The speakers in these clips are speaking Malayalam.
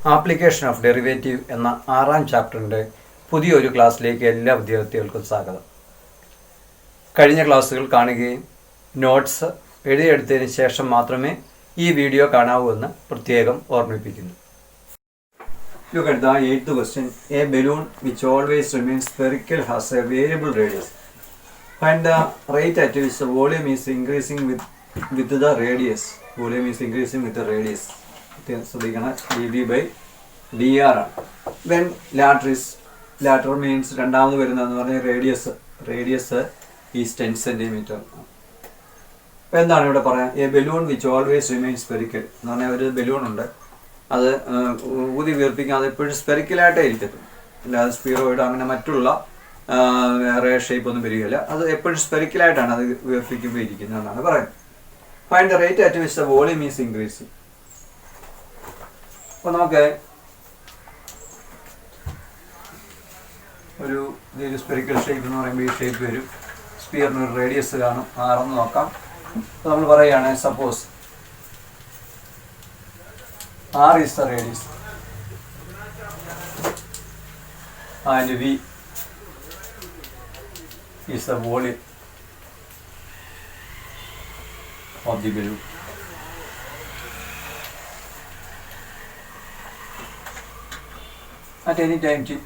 ആപ്ലിക്കേഷൻ ഓഫ് ഡെറിവേറ്റീവ് എന്ന 6ാം ചാപ്റ്ററിൻ്റെ പുതിയൊരു ക്ലാസ്സിലേക്ക് എല്ലാ വിദ്യാർത്ഥികൾക്കും സ്വാഗതം. കഴിഞ്ഞ ക്ലാസ്സുകൾ കാണുകയും നോട്ട്സ് എഴുതിയെടുത്തതിന് ശേഷം മാത്രമേ ഈ വീഡിയോ കാണാവൂ എന്ന് പ്രത്യേകം ഓർമ്മിപ്പിക്കുന്നു. Look at the 8th question. A balloon which always remains spherical has a variable radius. Find the rate at which the volume is increasing with the radius. Volume is increasing with the radius. ശ്രദ്ധിക്കണം, dv by dr ആണ്. When lateral means രണ്ടാമത് വരുന്നതെന്ന് പറഞ്ഞാൽ റേഡിയസ് ഈസ് 10 സെൻറ്റിമീറ്റർ. അപ്പോൾ എന്താണ് ഇവിടെ പറയാം? A balloon which always remains spherical എന്ന് പറഞ്ഞാൽ ഒരു ബലൂൺ ഉണ്ട്, അത് ഊതി വീർപ്പിക്കാതെ എപ്പോഴും സ്പെറിക്കലായിട്ടേ ഇരിക്കത്തുള്ളൂ, അല്ലാതെ സ്പീറോയിഡ് അങ്ങനെ മറ്റുള്ള വേറെ ഷേപ്പ് ഒന്നും വരികയില്ല. അത് എപ്പോഴും സ്പെറിക്കലായിട്ടാണ് അത് വീർപ്പിക്കുമ്പോൾ ഇരിക്കുന്നതെന്നാണ് പറയുന്നത്. Find the rate at which the volume is increasing. അപ്പോൾ നമുക്ക് ഒരു സ്പെറിക്കൽ ഷേപ്പ് എന്ന് പറയുമ്പോൾ ഈ ഷേപ്പ് വരും, സ്പിയറിന് ഒരു റേഡിയസ് കാണും, ആറെന്ന് നോക്കാം. അപ്പോൾ നമ്മൾ പറയുകയാണ്, suppose R is the radius and V is the volume of the balloon. At any time t.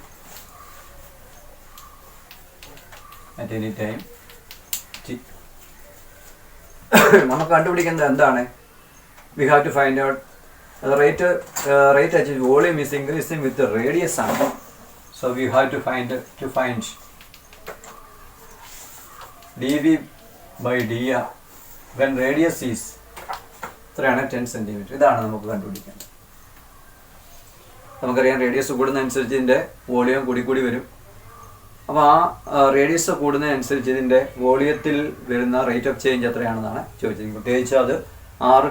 നമുക്ക് കണ്ടുപിടിക്കുന്നത് എന്താണ്? We have to find out the rate at which volume is increasing with the radius. So we have to find dv by dr when radius is 10 cm. ഇതാണ് നമുക്ക് കണ്ടുപിടിക്കേണ്ടത്. നമുക്കറിയാം റേഡിയസ് കൂടുന്നതനുസരിച്ച് ഇതിൻ്റെ വോളിയം കൂടി വരും. അപ്പോൾ ആ റേഡിയസ് കൂടുന്നതനുസരിച്ച് ഇതിൻ്റെ വോളിയത്തിൽ വരുന്ന റേറ്റ് ഓഫ് ചേഞ്ച് എത്രയാണെന്നാണ് ചോദിച്ചിരിക്കുന്നത്. പ്രത്യേകിച്ച് അത്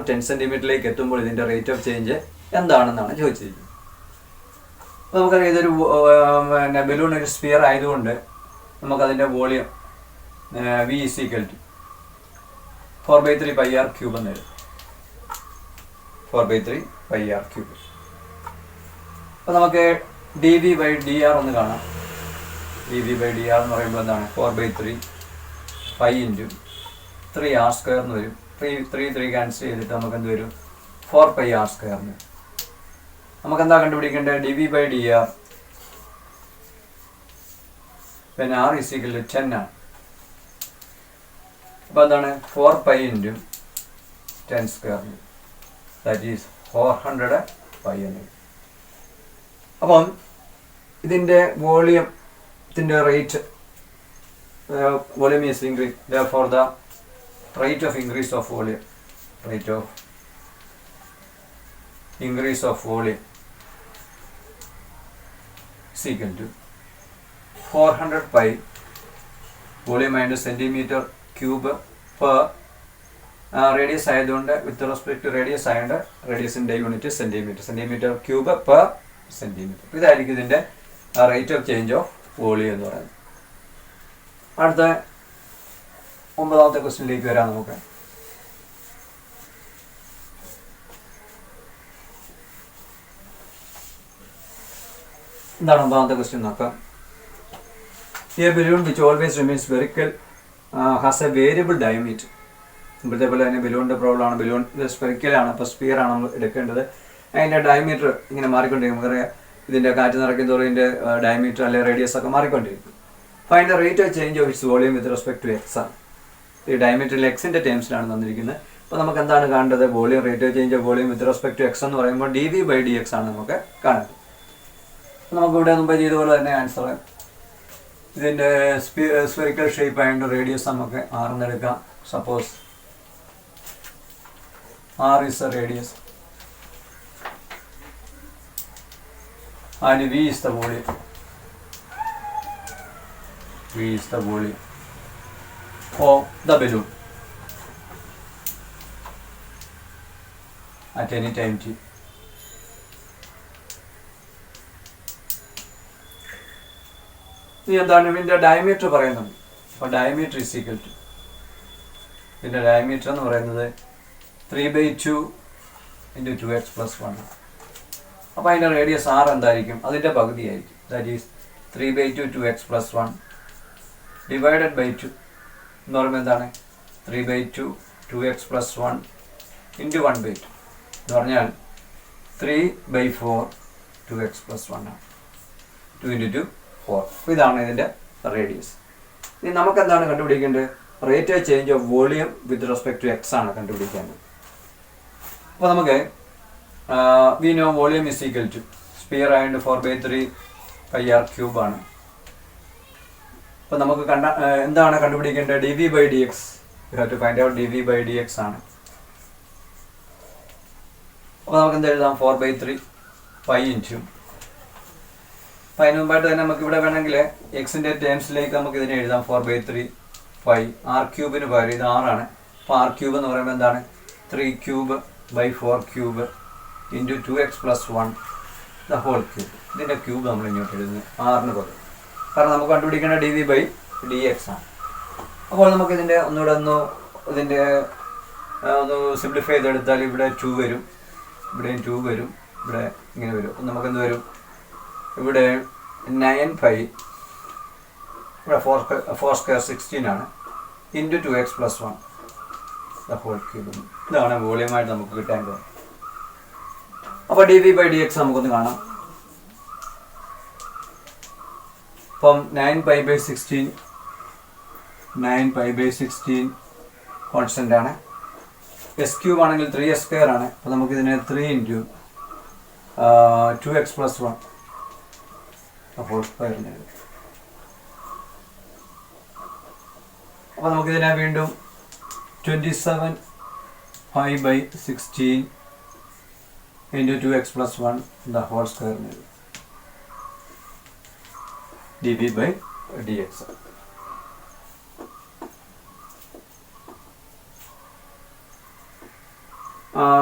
10 സെൻറ്റിമീറ്ററിലേക്ക് എത്തുമ്പോൾ ഇതിൻ്റെ റേറ്റ് ഓഫ് ചേഞ്ച് എന്താണെന്നാണ് ചോദിച്ചിരിക്കുന്നത്. അപ്പോൾ നമുക്കറിയാം ഇതൊരു ബലൂൺ ഒരു സ്ഫിയർ ആയതുകൊണ്ട് നമുക്കതിൻ്റെ volume V is equal to 4/3 πr³ എന്ന് എഴുതും. 4/3 πr³. അപ്പോൾ നമുക്ക് dv by dr ഒന്ന് കാണാം. dv by dr എന്ന് പറയുമ്പോൾ എന്താണ്? 4/3 π × 3r² എന്ന് വരും. 3 ക്യാൻസൽ ചെയ്തിട്ട് നമുക്ക് എന്ത് വരും? 4πr². നമുക്കെന്താ കണ്ടുപിടിക്കേണ്ടത്? dv by dr when r is equal to 10 ആണ്. അപ്പോൾ എന്താണ്? 4π × 10², ദാറ്റ് ഈസ് 400 π എന്ന്. അപ്പം ഇതിൻ്റെ വോളിയത്തിൻ്റെ rate volume is increase, therefore the rate of increase of volume is equal to 400 pi volume into centimeter cube per radius ആയതുകൊണ്ട് വിത്ത് റെസ്പെക്ട് ടു റേഡിയസ് ആയതുകൊണ്ട് റേഡിയസിൻ്റെ unit centimetre cube per centimetre. ഇതായിരിക്കും ഇതിൻ്റെ rate of change of volume എന്ന് പറയുന്നത്. അടുത്ത 9ാമത്തെ ക്വസ്റ്റ്യനിലേക്ക് വരാം. നമുക്ക് എന്താണ് 9ാമത്തെ ക്വസ്റ്റ്യൻ നോക്കാം. A balloon which always remains spherical has a variable diameter. ഇപ്പോഴത്തെ പോലെ തന്നെ ബലൂണിൻ്റെ പ്രോബ്ലമാണ്. ബലൂൺ സ്പെറിക്കലാണ്, അപ്പോൾ സ്പിയറാണ് നമ്മൾ എടുക്കേണ്ടത്. അതിൻ്റെ ഡയമീറ്റർ ഇങ്ങനെ മാറിക്കൊണ്ടിരിക്കും. നമുക്കറിയാം ഇതിൻ്റെ കാറ്റ് നിറയ്ക്കും തോറും ഇതിൻ്റെ ഡയമീറ്റർ അല്ലെങ്കിൽ റേഡിയസ് ഒക്കെ മാറിക്കൊണ്ടിരിക്കും. Find the rate of change of its volume with respect to x ആണ്. ഈ ഡയമീറ്ററിൽ എക്സിൻ്റെ ടേംസിലാണ് തന്നിരിക്കുന്നത്. അപ്പോൾ നമുക്ക് എന്താണ് കാണേണ്ടത്? Volume rate of change of volume with respect to x എന്ന് പറയുമ്പോൾ dv by dx ആണ് നമുക്ക് കാണേണ്ടത്. നമുക്കിവിടെ മുമ്പ് ചെയ്തതുപോലെ തന്നെ ആൻസർ ഇതിൻ്റെ സ്ഫെറിക്കൽ ഷേപ്പ് ആയതുകൊണ്ട് റേഡിയസ് നമുക്ക് r എന്ന് എടുക്കാം. Suppose r is the radius and V is the volume. Of the balloon at any time t. ഇനി എന്താണ് ഇതിൻ്റെ ഡയമീറ്റർ പറയുന്നത്? അപ്പോൾ ഡയമീറ്റർ ഈസ് ഈക്വൽ ടു ഇതിൻ്റെ ഡയമീറ്റർ എന്ന് പറയുന്നത് 3/2 into 2x plus 1. അപ്പോൾ അതിൻ്റെ റേഡിയസ് ആർ എന്തായിരിക്കും? അതിൻ്റെ പകുതിയായിരിക്കും. That is 3/2 2x + 1 divided by 2 എന്ന് പറയുമ്പോൾ എന്താണ്? 3/2 2x + 1 ഇൻറ്റു 1/2 എന്ന് പറഞ്ഞാൽ 3/4 2x + 1 ആണ്. 2 × 2 4. അപ്പോൾ ഇതാണ് ഇതിൻ്റെ റേഡിയസ്. ഇനി നമുക്ക് എന്താണ് കണ്ടുപിടിക്കേണ്ടത്? Rate of change of volume with respect to x ആണ് കണ്ടുപിടിക്കേണ്ടത്. അപ്പോൾ നമുക്ക് we know volume is equal to sphere ആയതുകൊണ്ട് 4/3 πr³ ആണ്. അപ്പോൾ നമുക്ക് എന്താണ് കണ്ടുപിടിക്കേണ്ടത്? dv/dx. You have to find out dv/dx ആണ്. അപ്പോൾ നമുക്ക് എന്ത് എഴുതാം? 4/3 π ഇൻറ്റു. അപ്പോൾ അതിന് മുമ്പായിട്ട് തന്നെ നമുക്ക് ഇവിടെ വേണമെങ്കിൽ എക്സിൻ്റെ ടേംസിലേക്ക് നമുക്ക് ഇതിനെ എഴുതാം. 4/3 π r³ പകരം ഇത് ആറാണ്. അപ്പോൾ r³ എന്ന് പറയുമ്പോൾ എന്താണ്? 3³/4³ into 2x + 1 the whole cube. ഇതിൻ്റെ ക്യൂബ് നമ്മൾ ഇങ്ങോട്ട് എഴുതുന്നത് ആറിന് പകരം. കാരണം നമുക്ക് കണ്ടുപിടിക്കേണ്ട dv/dx ആണ്. അപ്പോൾ നമുക്ക് ഇതിൻ്റെ ഇതിൻ്റെ ഒന്ന് സിംപ്ലിഫൈ ചെയ്തെടുത്താൽ ഇവിടെ 2 വരും, ഇവിടെയും 2 വരും, ഇവിടെ ഇങ്ങനെ വരും. അപ്പം നമുക്കെന്ത് വരും? ഇവിടെ 9π, ഇവിടെ 4² 16 ആണ്, into 2x + 1 the whole cube. ഇതാണ് വോളിയമായിട്ട് നമുക്ക് കിട്ടേണ്ടത്. അപ്പോൾ dv/dx നമുക്കൊന്ന് കാണാം. അപ്പം 9π/16 കോൺസ്റ്റൻ്റ് ആണ്. s³ ആണെങ്കിൽ 3s² ആണ്. അപ്പോൾ നമുക്കിതിനെ 3 ഇൻറ്റു 2x + 1 അപ്പോൾ സ്ക്വയറിന്. അപ്പോൾ നമുക്കിതിനെ വീണ്ടും 27π/16 ഇൻറ്റു 2x + 1 ദ ഹോൾ സ്ക്വയറിന് dv/dx.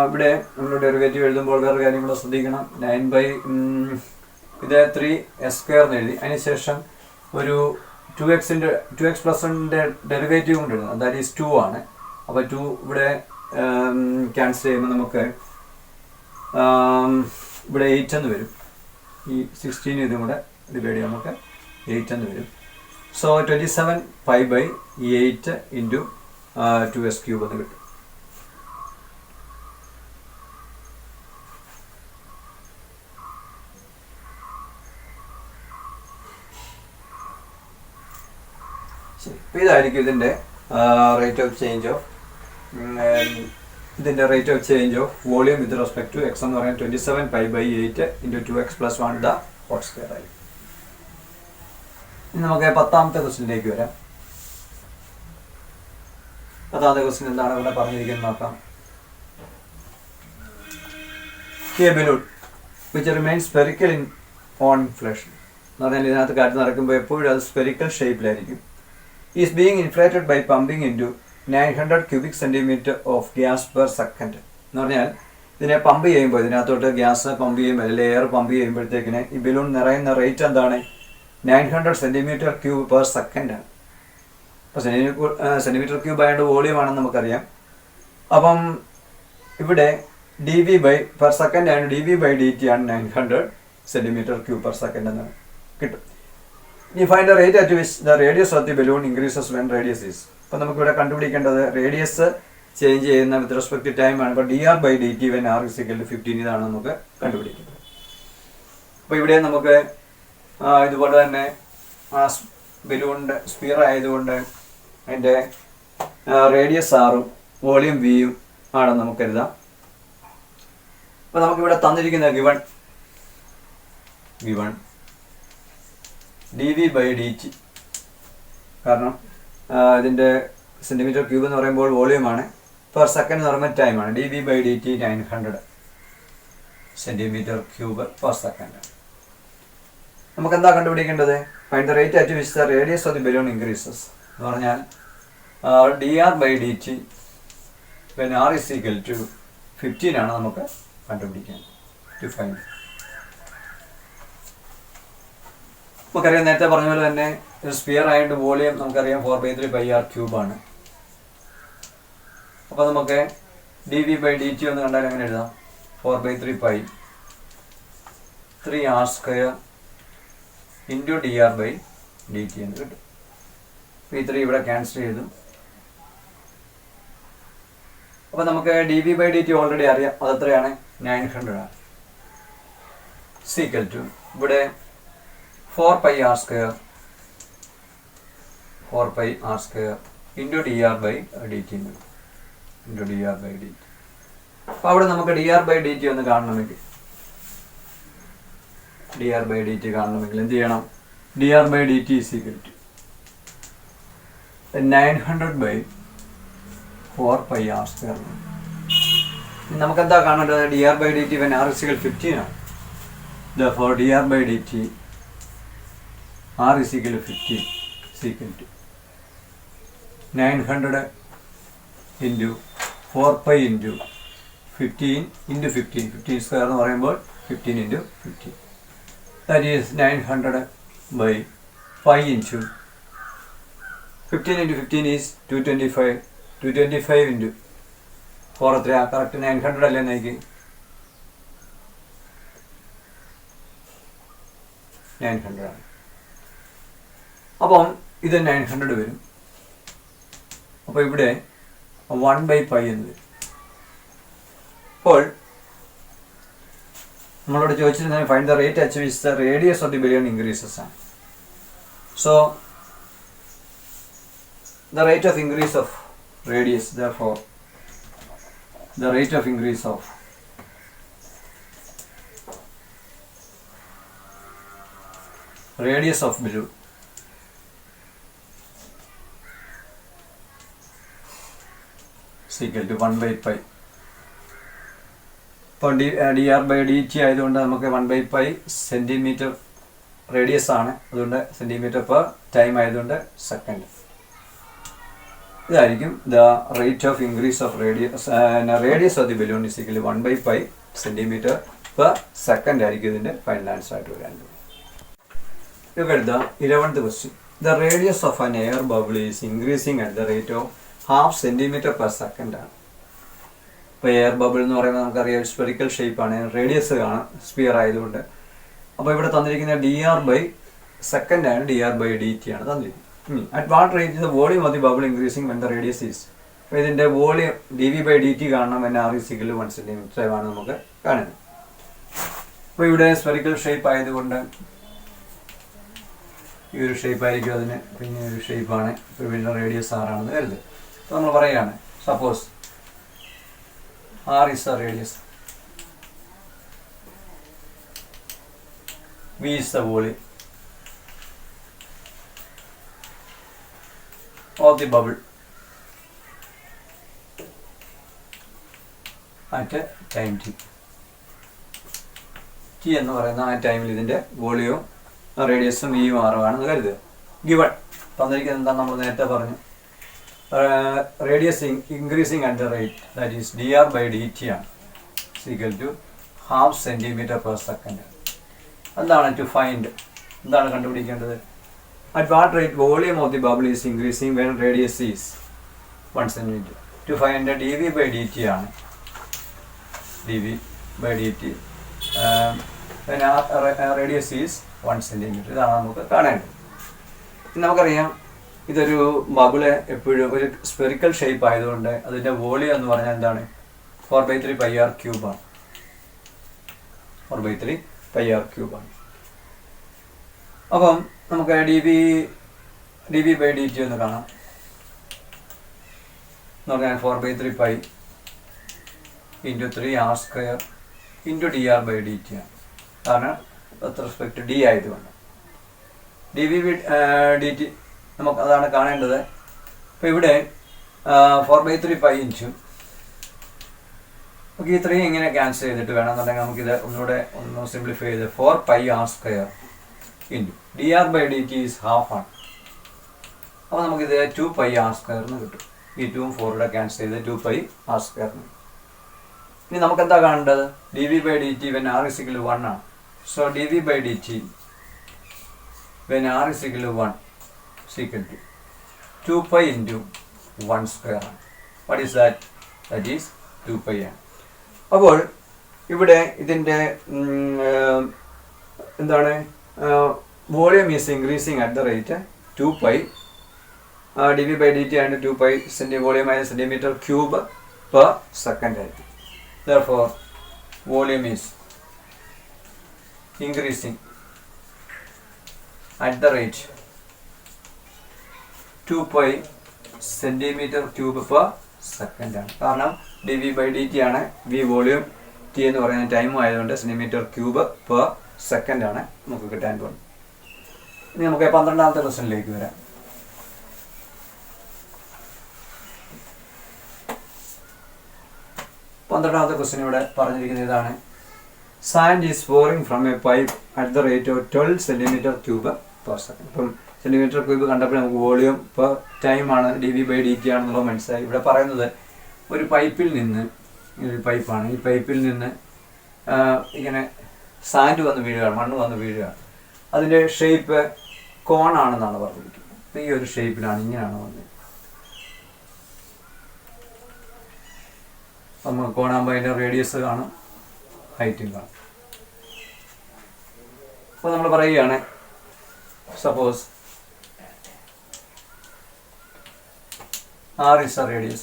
ഇവിടെ നമ്മൾ ഡെറിവേറ്റീവ് എഴുതുമ്പോൾ വേറെ കാര്യം കൂടെ ശ്രദ്ധിക്കണം. 9 ഇത് 3s² എഴുതി. അതിനുശേഷം ഒരു 2x + 1 ഡെറിവേറ്റീവ് കൊണ്ട് എഴുതുന്നത്, ദാറ്റ് ഈസ് 2 ആണ്. അപ്പോൾ 2 ഇവിടെ ക്യാൻസൽ ചെയ്യുമ്പോൾ നമുക്ക് ഇവിടെ 8 എന്ന് വരും. ഈ 16 ഇതും കൂടെ ഡിവൈഡ് ചെയ്യുമ്പോൾ നമുക്ക് 8 എന്ന് വരും. സോ 27π/8 ഇൻറ്റു 2s³ എന്ന് കിട്ടും. ശരി, അപ്പോൾ ഇതായിരിക്കും ഇതിൻ്റെ rate of change of volume with respect to x എന്ന് പറയുന്നത് 27π/8 into 2x + 1 the whole square ആയി. ഇനി നമുക്ക് 10ാമത്തെ ക്വസ്റ്റ്യനിലേക്ക് വരാം. 10ാമത്തെ ക്വസ്റ്റ്യൻ എന്താണ് ഇവിടെ പറഞ്ഞിരിക്കുന്നത് നോക്കാം. A balloon which remains spherical on inflation എന്ന് പറഞ്ഞാൽ ഇതിനകത്ത് കാറ്റ് നടക്കുമ്പോൾ എപ്പോഴും അത് സ്പെറിക്കൽ ഷേപ്പിലായിരിക്കും. Is being inflated by pumping into 900 cubic centimeter of gas per second എന്ന് പറഞ്ഞാൽ ഇതിനെ പമ്പ് ചെയ്യുമ്പോൾ, ഇതിനകത്തോട്ട് ഗ്യാസ് പമ്പ് ചെയ്യുമ്പോൾ അല്ലെങ്കിൽ എയർ പമ്പ് ചെയ്യുമ്പോഴത്തേക്കിന് ഈ ബലൂൺ നിറയുന്ന റേറ്റ് എന്താണ്? 900 cm3/s ആണ്. അപ്പോൾ cm3 ആയതുകൊണ്ട് വോളിയം ആണെന്ന് നമുക്കറിയാം. അപ്പം ഇവിടെ per second ആണ്, dv/dt ആണ് 900 cm3/s എന്നാണ് കിട്ടും. ഇനി find the rate at which the radius of the balloon increases when radius is. അപ്പോൾ നമുക്കിവിടെ കണ്ടുപിടിക്കേണ്ടത് റേഡിയസ് ചേഞ്ച് ചെയ്യുന്ന വിത്ത് റെസ്പെക്ട് ടു ടൈം ആണ്. അപ്പോൾ dr/dt when r = 15 ഇതാണ് നമുക്ക് കണ്ടുപിടിക്കുന്നത്. അപ്പോൾ ഇവിടെ നമുക്ക് ഇതുപോലെ തന്നെ ബലൂണിൻ്റെ സ്പിയർ ആയതുകൊണ്ട് അതിൻ്റെ റേഡിയസ് ആറും വോളിയം വിയും ആണെന്ന് നമുക്ക് എഴുതാം. അപ്പോൾ നമുക്കിവിടെ തന്നിരിക്കുന്ന ഗിവൺ dv/dt, കാരണം ഇതിൻ്റെ cm3 എന്ന് പറയുമ്പോൾ വോളിയമാണ്, പെർ സെക്കൻഡ് എന്ന് പറയുമ്പോൾ ടൈമാണ്. dv/dt 900 cm3/s. നമുക്ക് എന്താ കണ്ടുപിടിക്കേണ്ടത്? Find the rate at which the radius of the balloon increases എന്ന് പറഞ്ഞാൽ dr/dt when r = 15 ആണ് നമുക്ക് കണ്ടുപിടിക്കാൻ. നമുക്കറിയാം, നേരത്തെ പറഞ്ഞ പോലെ തന്നെ സ്പിയർ ആയിട്ട് വോളിയം നമുക്കറിയാം 4/3 πr³ ആണ്. അപ്പോൾ നമുക്ക് dv/dt ഒന്ന് കണ്ടാൽ എങ്ങനെ എഴുതാം? 4/3 π 3r² ഇൻറ്റു dr/dt എന്ന് കിട്ടും. അപ്പോൾ ഈ 3 ഇവിടെ ക്യാൻസൽ ചെയ്തു. അപ്പോൾ നമുക്ക് dv/dt ഓൾറെഡി അറിയാം. അതെത്രയാണ്? 900 ആണ്. സീക്വൽ ടു ഇവിടെ 4πr² into dr/dt into dr/dt. അപ്പോൾ അവിടെ നമുക്ക് dr/dt ഒന്ന് കാണണമെങ്കിൽ എന്ത് ചെയ്യണം? dr/dt is equal to 900/4πr². നമുക്ക് എന്താ കാണേണ്ടത്? dr/dt when r is equal to 15 ആണ്. Therefore dr/dt r is equal to 15 is equal to 900 into 4π into 15 into 15. 15 square എന്ന് പറയുമ്പോൾ 15 into 15. That is 900/5 into 15 into 15 is 225. 225 into 4 എത്രയാ? കറക്റ്റ് 900 അല്ലേ നോക്കി? 900 ആണ്. അപ്പം ഇത് 900 വരും. അപ്പോൾ ഇവിടെ 1/π എന്ന് വരും. അപ്പോൾ നമ്മളോട് ചോദിച്ചിരുന്നത് find the rate at which the radius of the balloon increases ആണ്. So the rate of increase of radius, therefore the rate of increase of radius of balloon is equal to 1/π. ഇപ്പോൾ dr/dt ആയതുകൊണ്ട് നമുക്ക് 1/π സെൻറ്റിമീറ്റർ റേഡിയസ് ആണ്. അതുകൊണ്ട് സെൻറ്റിമീറ്റർ പെർ ടൈം ആയതുകൊണ്ട് സെക്കൻഡ്. ഇതായിരിക്കും the rate of increase of radius of the balloon is equal to 1/π centimetre per second ആയിരിക്കും ഇതിൻ്റെ ഫൈനൽ ആൻസർ ആയിട്ട് വരാനുള്ളത്. ഇവിടെ എഴുതാം 11th question. The radius of an air bubble is increasing at the rate of 1/2 centimetre per second ആണ്. ഇപ്പോൾ എയർ ബബിൾ എന്ന് പറയുമ്പോൾ നമുക്കറിയാം സ്പെറിക്കൽ ഷേപ്പാണ്, റേഡിയസ് കാണാം സ്പിയർ ആയതുകൊണ്ട്. അപ്പോൾ ഇവിടെ തന്നിരിക്കുന്ന dr/സെക്കൻഡ് ആണ്, dr/dt ആണ് തന്നിരിക്കുന്നത്. At what rate is the volume of the bubble increasing when the radius is? അപ്പോൾ ഇതിൻ്റെ വോളിയം dv/dt കാണണം. when r is equal to 1 cm ആണ് നമുക്ക് കാണുന്നത്. അപ്പോൾ ഇവിടെ സ്പെറിക്കൽ ഷേപ്പ് ആയതുകൊണ്ട് ഈ ഒരു ഷേപ്പ് ആയിരിക്കും അതിന്. പിന്നെ ഒരു ഷേപ്പാണ്. ഇപ്പോൾ ഇവിടെ റേഡിയസ് r ആണെന്ന് കരുത്. അപ്പോൾ നമ്മൾ പറയുകയാണ് suppose r is the radius, v is the volume of the bubble at time t. t എന്ന് പറയുന്ന ആ ടൈമിൽ ഇതിൻ്റെ വോളിയവും റേഡിയസും വിയും ആറും ആണെന്ന് കരുതുക. ഗിവൺ തന്നിരിക്കുന്നത് എന്താ നമ്മൾ നേരത്തെ പറഞ്ഞു. Radius increasing at the rate that is dr/dt ആണ് equal to 1/2 centimetre per second. എന്താണ് ടു ഫൈൻഡ്? എന്താണ് കണ്ടുപിടിക്കേണ്ടത്? At what rate volume of the bubble is increasing when radius is 1 cm? To find the dv/dt ആണ്. dv/dt when radius is 1 cm. ഇതാണ് നമുക്ക് കാണേണ്ടത്. നമുക്കറിയാം ഇതൊരു ബബിള് എപ്പോഴും ഒരു സ്പെറിക്കൽ ഷേപ്പ് ആയതുകൊണ്ട് അതിൻ്റെ വോളിയം എന്ന് പറഞ്ഞാൽ എന്താണ്? 4/3πr³ ആണ്. 4/3πr³ ആണ്. അപ്പം നമുക്ക് dv/dt ഒന്ന് കാണാം. എന്ന് പറഞ്ഞാൽ 4/3π ഇൻറ്റു 3r² ഇൻറ്റു dr/dt ആണ്. കാരണം വിത്ത് റെസ്പെക്ട് ഡി ആയതുകൊണ്ട് dv/dt നമുക്ക് അതാണ് കാണേണ്ടത്. അപ്പോൾ ഇവിടെ 4/3π ഇൻറ്റു നമുക്ക് ഈ 3 ഇങ്ങനെ ക്യാൻസൽ ചെയ്തിട്ട് വേണമെന്നുണ്ടെങ്കിൽ നമുക്കിത് ഒന്നുകൂടെ ഒന്ന് സിംപ്ലിഫൈ ചെയ്ത് 4πr² ഇൻറ്റു dr/dt is 1/2 ആണ്. അപ്പോൾ നമുക്കിത് 2πr² എന്ന് കിട്ടും. ഈ 2ഉം 4 ക്യാൻസൽ ചെയ്ത് 2πr². ഇനി നമുക്ക് എന്താ കാണേണ്ടത്? dv/dt when r is equal to 1 ആണ്. So dv/dt when r is equal to 1 is equal to 2π into 1² ആണ്. What is that? That is 2π ആണ്. അപ്പോൾ ഇവിടെ ഇതിൻ്റെ എന്താണ് volume is increasing at the rate 2π dV/dt and 2π volume minus centimeter cube per second. Therefore, volume is increasing at the rate 2π centimeter cube per second. കാരണം dV/dt ആണ്, v വോളിയം, t എന്ന് പറയുന്ന ടൈം ആയതുകൊണ്ട് സെന്റിമീറ്റർ ക്യൂബ് പെർ സെക്കൻഡ് ആണ് നമുക്ക് കിട്ടാൻ പോകുന്നത്. ഇനി നമുക്ക് 12ാമത്തെ ക്വസ്റ്റ്യനിലേക്ക് വരാം. 12ാമത്തെ ക്വസ്റ്റ്യൻ ഇവിടെ പറഞ്ഞിരിക്കുന്നത് ഇതാണ്. Sand is pouring from A pipe at the rate of 12 centimetre cube per second. ഇപ്പം സെന്റിമീറ്റർ ക്യൂബ് കണ്ടപ്പോൾ നമുക്ക് വോളിയം പെർ ടൈം ആണ്, dV/dt ആണെന്നുള്ളത് മനസ്സിലായി. ഇവിടെ പറയുന്നത് ഒരു പൈപ്പിൽ നിന്ന്, ഒരു പൈപ്പാണ്, ഈ പൈപ്പിൽ നിന്ന് ഇങ്ങനെ സാൻഡ് വന്ന് വീഴുകയാണ്, മണ്ണ് വന്ന് വീഴുകയാണ്. അതിൻ്റെ ഷേപ്പ് കോണാണെന്നാണ് പറഞ്ഞിരിക്കുന്നത്. ഈ ഒരു ഷേപ്പിലാണ്, ഇങ്ങനെയാണ് വന്നത്. നമുക്ക് കോണാകുമ്പോൾ അതിൻ്റെ റേഡിയസ് കാണും, ഹൈറ്റും കാണും. അപ്പോൾ നമ്മൾ പറയുകയാണ്, suppose R is the radius,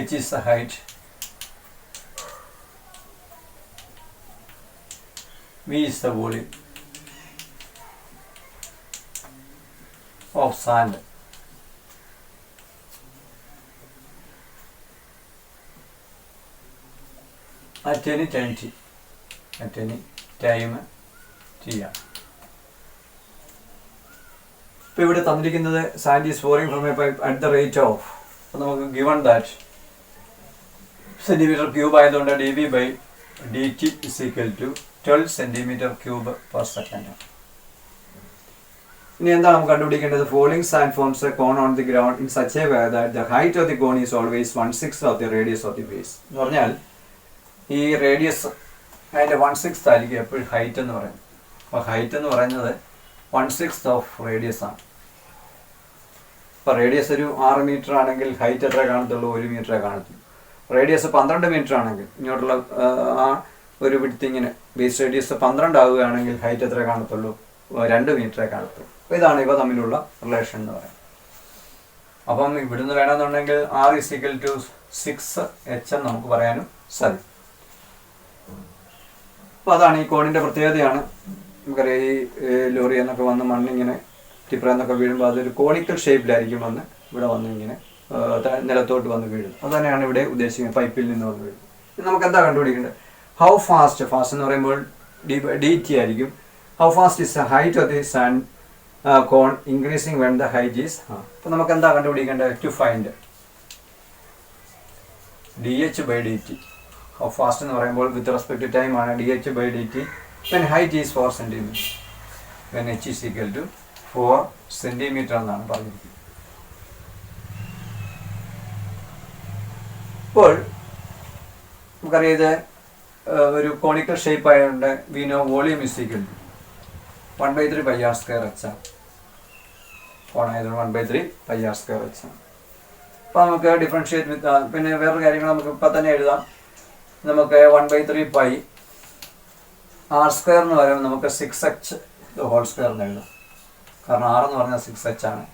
H is the height, V is the volume of sand. At any time t, at any time t ആണ്. ഇപ്പോൾ ഇവിടെ തന്നിരിക്കുന്നത് sand is pouring from A pipe at the rate of, അപ്പോൾ നമുക്ക് ഗിവൺ ദാറ്റ് സെൻറ്റിമീറ്റർ ക്യൂബ് ആയതുകൊണ്ട് dV/dt is equal to 12 centimetre cube per second. ഇനി എന്താണ് നമുക്ക് കണ്ടുപിടിക്കേണ്ടത്? Falling sand forms a cone on the ground in such a way that the height of the cone is always 1/6 of the radius of the base. എന്ന് പറഞ്ഞാൽ ഈ റേഡിയസ് അതിൻ്റെ 1/6 ആയിരിക്കും എപ്പോഴും ഹൈറ്റ് എന്ന് പറയുന്നത്. അപ്പോൾ ഹൈറ്റ് എന്ന് പറയുന്നത് 1/6 ഓഫ് റേഡിയസ് ആണ്. ഇപ്പോൾ റേഡിയസ് ഒരു 6 മീറ്റർ ആണെങ്കിൽ ഹൈറ്റ് എത്ര കാണത്തുള്ളൂ? 1 മീറ്ററേ കാണത്തുള്ളൂ. റേഡിയസ് 12 മീറ്റർ ആണെങ്കിൽ, ഇങ്ങോട്ടുള്ള ആ ഒരു വിഡ്ത്ത് ഇങ്ങനെ ബേസ് റേഡിയസ് 12 ആവുകയാണെങ്കിൽ ഹൈറ്റ് എത്ര കാണത്തുള്ളൂ? 2 മീറ്ററേ കാണത്തുള്ളൂ. അപ്പോൾ ഇതാണ് ഇവ തമ്മിലുള്ള റിലേഷൻ എന്ന് പറയുന്നത്. അപ്പം ഇവിടുന്ന് വേണമെന്നുണ്ടെങ്കിൽ R is equal to 6h എന്ന് നമുക്ക് പറയാനും സാധിക്കും. അപ്പോൾ അതാണ് ഈ കോണിൻ്റെ പ്രത്യേകതയാണ്. നമുക്കറിയാം, ഈ ലോറി എന്നൊക്കെ വന്ന് മണ്ണിങ്ങനെ ടിപ്പർ എന്നൊക്കെ വീഴുമ്പോൾ അതൊരു കോണിക്കൽ ഷേപ്പിലായിരിക്കും വന്ന് ഇവിടെ വന്ന് ഇങ്ങനെ നിലത്തോട്ട് വന്ന് വീഴും. അത് തന്നെയാണ് ഇവിടെ ഉദ്ദേശിക്കുന്നത്, പൈപ്പിൽ നിന്ന് വന്ന് വീഴും. നമുക്ക് എന്താ കണ്ടുപിടിക്കേണ്ടത്? ഹൗ ഫാസ്റ്റ് എന്ന് പറയുമ്പോൾ dt ആയിരിക്കും. How fast is the height of the sand cone increasing when the height is. അപ്പോൾ നമുക്ക് എന്താ കണ്ടുപിടിക്കേണ്ടത്? To find dH/dt. How fast എന്ന് പറയുമ്പോൾ വിത്ത് റെസ്പെക്ട് ടു ടൈം ആണ് dH/dt. when height is 4 centimeter, when h is equal to 4 centimeter എന്നാണ് പറഞ്ഞിരിക്കുന്നത്. ഇപ്പോൾ നമുക്കറിയാം ഇത് ഒരു കോണിക്കൽ ഷേപ്പ് ആയതുകൊണ്ട് we know volume is equal to 1/3 πr² h ആണ്. കോണായതുകൊണ്ട് 1/3 πr² h ആണ്. അപ്പോൾ നമുക്ക് ഡിഫറൻഷിയേറ്റ് വിത്ത്, പിന്നെ വേറൊരു കാര്യങ്ങൾ നമുക്ക് ഇപ്പം തന്നെ എഴുതാം. നമുക്ക് 1/3 π r² എന്ന് പറയുമ്പോൾ നമുക്ക് 6h ഹോൾ സ്ക്വയർ എന്ന് എഴുതാം. കാരണം r എന്ന് പറഞ്ഞാൽ 6h ആണ്,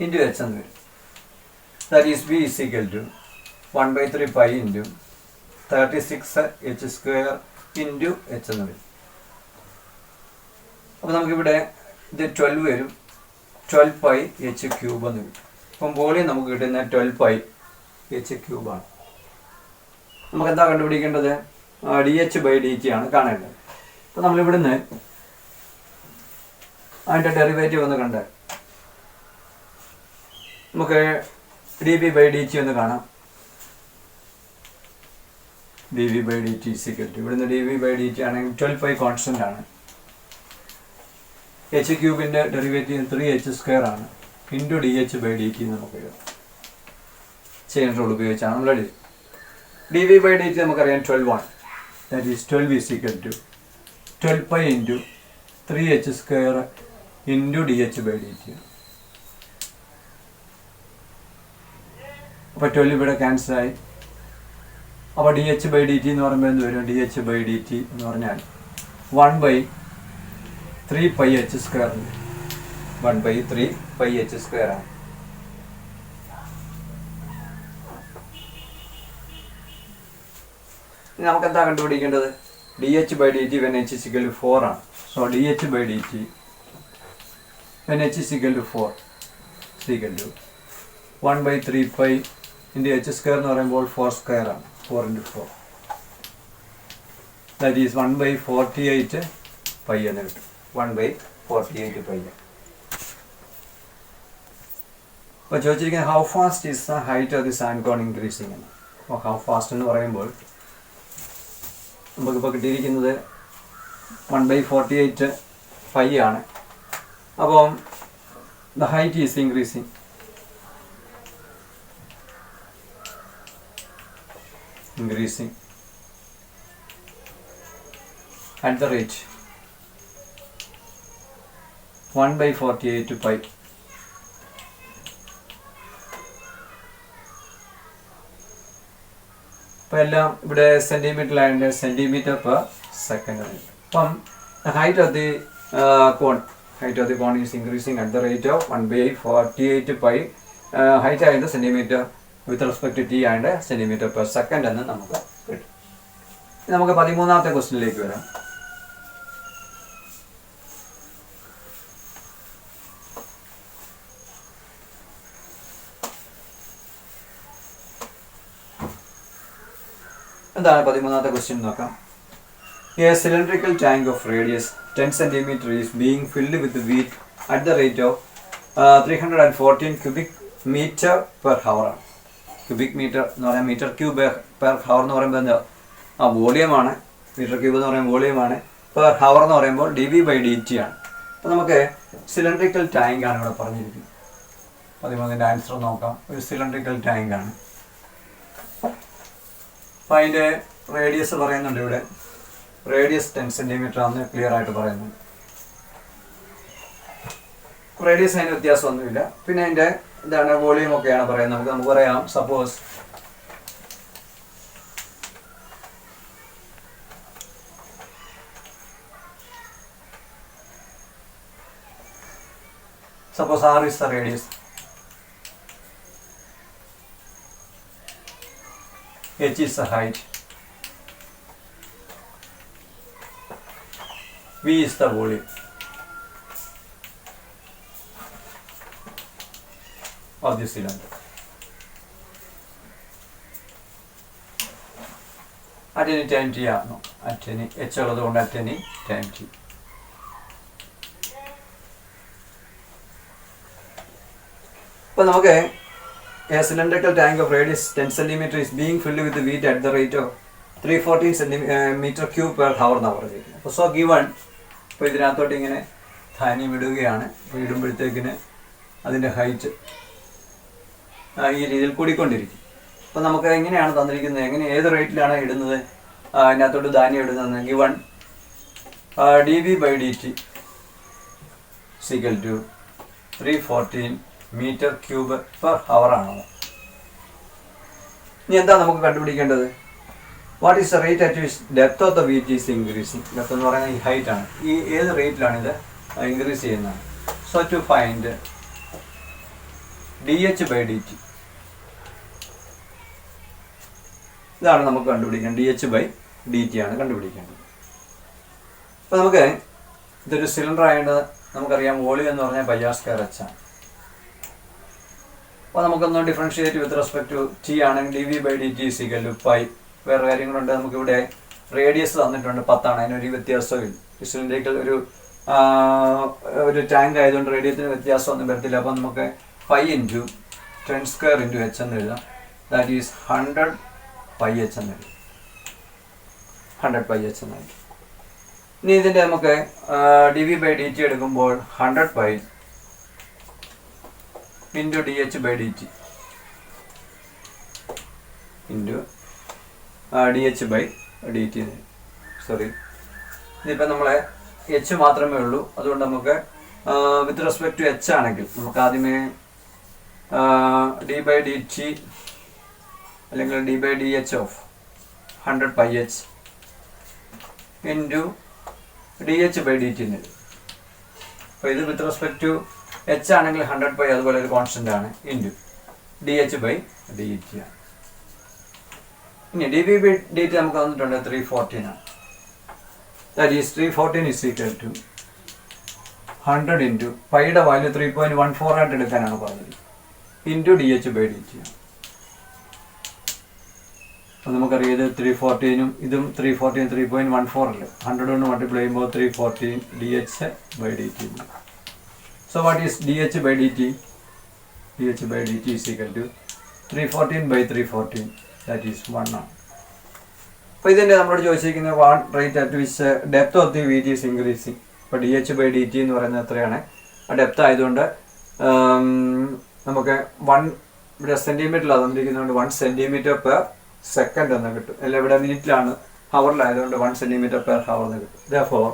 ഇൻറ്റു h എന്ന് വരും. That is v is equal to 1/3 π into 36h² into h എന്ന് വരും. അപ്പോൾ നമുക്കിവിടെ ഇത് 12 വരും, 12πh³ എന്ന് വരും. അപ്പം വോളിയം നമുക്ക് കിട്ടുന്ന 12πh³ ആണ്. നമുക്ക് എന്താ കണ്ടുപിടിക്കേണ്ടത്? dH/dt ആണ് കാണേണ്ടത്. അപ്പോൾ നമ്മളിവിടുന്ന് അതിൻ്റെ ഡെറിവേറ്റീവ് ഒന്ന് കണ്ട് നമുക്ക് dV/dt ഒന്ന് കാണാം. dV/dt is equal to, ഇവിടുന്ന് dV/dt ആണെങ്കിൽ 12π കോൺസ്റ്റൻ്റ് ആണ്. h³ ഡെറിവേറ്റീവ് 3h² ആണ്, ഇൻറ്റു dH/dt നമുക്ക് എഴുതാം. ചെയിൻ റൂൾ ഉപയോഗിച്ചാണ് നമ്മൾ എഴുതി. dV/dt നമുക്കറിയാം 12 ആണ്. That is 12 is equal to 12π into 3h² into dH/dt. അപ്പോൾ 12 ഇവിടെ ക്യാൻസലായി. അപ്പോൾ D H by D T എന്ന് പറയുമ്പോൾ എന്ത് വരും? D H by D T എന്ന് പറഞ്ഞാൽ 1/3πh². 1/3πh² ആണ്. നമുക്ക് എന്താ കണ്ടുപിടിക്കേണ്ടത്? D H by D T when h = 4 ആണ്. So D H by D T when h = 4 = 1/3π into h² എന്ന് പറയുമ്പോൾ 4² ആണ്. 4 × 4 that is 1/48π എന്ന് കിട്ടും. 1/48π. അപ്പോൾ ചോദിച്ചിരിക്കുന്നത് how fast is the height of the sand cone increasing എന്ന്. അപ്പോൾ ഹൗ ഫാസ്റ്റ് എന്ന് പറയുമ്പോൾ നമുക്കിപ്പോൾ കിട്ടിയിരിക്കുന്നത് 1/48π ആണ്. അപ്പം the height is increasing. At the rate 1/48π. അപ്പോൾ എല്ലാം ഇവിടെ സെൻറ്റിമീറ്ററിലായതുകൊണ്ട് സെൻറ്റിമീറ്റർ പെർ സെക്കൻഡ് ആണ്. അപ്പം height of the cone is increasing at the rate of 1/48π. Height ആയത് centimetre with respect to T and centimetre per second എന്ന് നമുക്ക് കിട്ടും. നമുക്ക് 13ാമത്തെ ക്വസ്റ്റ്യനിലേക്ക് വരാം. എന്താണ് 13ാമത്തെ ക്വസ്റ്റ്യൻ നോക്കാം. A cylindrical tank of radius 10 cm is being filled with wheat at the rate of 314 cubic meter per hour. Cubic metre എന്ന് പറയാൻ മീറ്റർ ക്യൂബ് പെർ ഹവർ എന്ന് പറയുമ്പോൾ എന്താ? വോളിയമാണ്. മീറ്റർ ക്യൂബ് എന്ന് പറയുമ്പോൾ വോളിയമാണ്. പെർ ഹവർ എന്ന് പറയുമ്പോൾ dV/dt ആണ്. അപ്പോൾ നമുക്ക് സിലിണ്ടറിക്കൽ ടാങ്ക് ആണ് ഇവിടെ പറഞ്ഞിരിക്കുന്നത്. 13ന്റെ ആൻസർ നോക്കാം. ഒരു സിലിണ്ടറിക്കൽ ടാങ്ക് ആണ്. അപ്പോൾ അതിൻ്റെ റേഡിയസ് പറയുന്നുണ്ട് ഇവിടെ. റേഡിയസ് 10 cm ആണെന്ന് ക്ലിയർ ആയിട്ട് പറയുന്നുണ്ട്. റേഡിയസ് അതിന് വ്യത്യാസമൊന്നുമില്ല. പിന്നെ അതിൻ്റെ എന്താണ് വോളിയം ഒക്കെയാണ് പറയുന്നത്. നമുക്ക് പറയാം suppose R is the radius, h is the height, v is the volume of the cylinder. At any time t ആണോ? at any h ഉള്ളത് കൊണ്ട് at any time t. അപ്പോൾ നമുക്ക് a cylindrical tank of radius 10 cm is being filled with wheat at the rate of 314 cm cube per hour എന്നാണ് പറഞ്ഞിരിക്കുന്നത്. അപ്പോൾ സോ ഗിവൺ. അപ്പോൾ ഇതിനകത്തോട്ട് ഇങ്ങനെ ധാന്യം ഇടുകയാണ്. ഇടുമ്പോഴത്തേക്കിന് അതിൻ്റെ ഹൈറ്റ് ഈ രീതിയിൽ കൂടിക്കൊണ്ടിരിക്കും. അപ്പോൾ നമുക്ക് എങ്ങനെയാണ് തന്നിരിക്കുന്നത്, ഏത് റേറ്റിലാണ് ഇടുന്നത് അതിനകത്തോട്ട് ധാന്യം ഇടുന്നത്? Given dV/dt = 314 metre cube per hour ആണ്. ഇനി എന്താ നമുക്ക് കണ്ടുപിടിക്കേണ്ടത്? What is the rate at which depth of the wheat is increasing. Depth എന്ന് പറയുന്നത് ഈ ഹൈറ്റ് ആണ്. ഈ ഏത് റേറ്റിലാണ് ഇത് ഇൻക്രീസ് ചെയ്യുന്നത്? സോ ടു ഫൈൻഡ് dH/dt ഇതാണ് നമുക്ക് കണ്ടുപിടിക്കേണ്ടത്. dH/dt ആണ് കണ്ടുപിടിക്കേണ്ടത്. അപ്പോൾ നമുക്ക് ഇതൊരു സിലിണ്ടർ ആയതുകൊണ്ട് നമുക്കറിയാം വോളിയം എന്ന് പറഞ്ഞാൽ πr² h ആണ്. അപ്പോൾ നമുക്കൊന്ന് differentiate with respect to T ആണെങ്കിൽ dV/dt = π. വേറെ കാര്യങ്ങളുണ്ട്. നമുക്കിവിടെ റേഡിയസ് തന്നിട്ടുണ്ട് 10 ആണ്. അതിനൊരു വ്യത്യാസമില്ല. സിലിണ്ടറിക്കൽ ഒരു ടാങ്ക് ആയതുകൊണ്ട് റേഡിയത്തിന് വ്യത്യാസമൊന്നും വരത്തില്ല. അപ്പോൾ നമുക്ക് 5 × 10² × h എന്ന് എഴുതാം. ദാറ്റ് ഈസ് 100πh എന്ന് എഴുതാം. 100πh എന്നായി. ഇനി ഇതിൻ്റെ നമുക്ക് dV/dt എടുക്കുമ്പോൾ 100π into dH/dt into dH/dt. Sorry, ഇതിപ്പോൾ നമ്മളെ h മാത്രമേ ഉള്ളൂ. അതുകൊണ്ട് നമുക്ക് വിത്ത് റെസ്പെക്ട് ടു h ആണെങ്കിൽ നമുക്ക് ആദ്യമേ d/dt അല്ലെങ്കിൽ d/dh of 100 pi h into D H by D T എന്ന് വരും. അപ്പോൾ ഇത് വിത്ത് റെസ്പെക്ട് ടു എച്ച് ആണെങ്കിൽ 100 pi അതുപോലെ ഒരു കോൺസ്റ്റൻ്റ് ആണ് into D H by D T ആണ്. ഇനി D B by D T നമുക്ക് തന്നിട്ടുണ്ട് 314 ആണ്. That is 314 is equal to 100 into പൈയുടെ വാല്യൂ 3.14 ആയിട്ട് എടുക്കാനാണ് പറഞ്ഞത് into D H by D T ആണ്. അപ്പോൾ നമുക്കറിയാം ഇത് 314 ഇതും 314 3.14 അല്ലേ, 100 കൊണ്ട് മൾട്ടിപ്ലൈ ചെയ്യുമ്പോൾ 314 D H by D T. So what is D H by D T? D H by D T is equal to 314 by 314 that is 1 ആണ്. അപ്പോൾ ഇതിൻ്റെ നമ്മളോട് ചോദിച്ചിരിക്കുന്ന what rate at which depth of the wheat is increasing. ഇപ്പോൾ D H by D T എന്ന് പറയുന്നത് എത്രയാണ്? ആ ഡെപ്ത് ആയതുകൊണ്ട് നമുക്ക് 1 ഇവിടെ സെൻറ്റിമീറ്ററിലാണ് തന്നിരിക്കുന്നതുകൊണ്ട് 1 സെൻറ്റിമീറ്റർ പെർ സെക്കൻഡ് എന്ന് കിട്ടും. അല്ല ഇവിടെ മിനിറ്റിലാണ്, ഹവറിലായതുകൊണ്ട് 1 സെൻറ്റിമീറ്റർ പെർ ഹവർ എന്ന് കിട്ടും. ദെയർഫോർ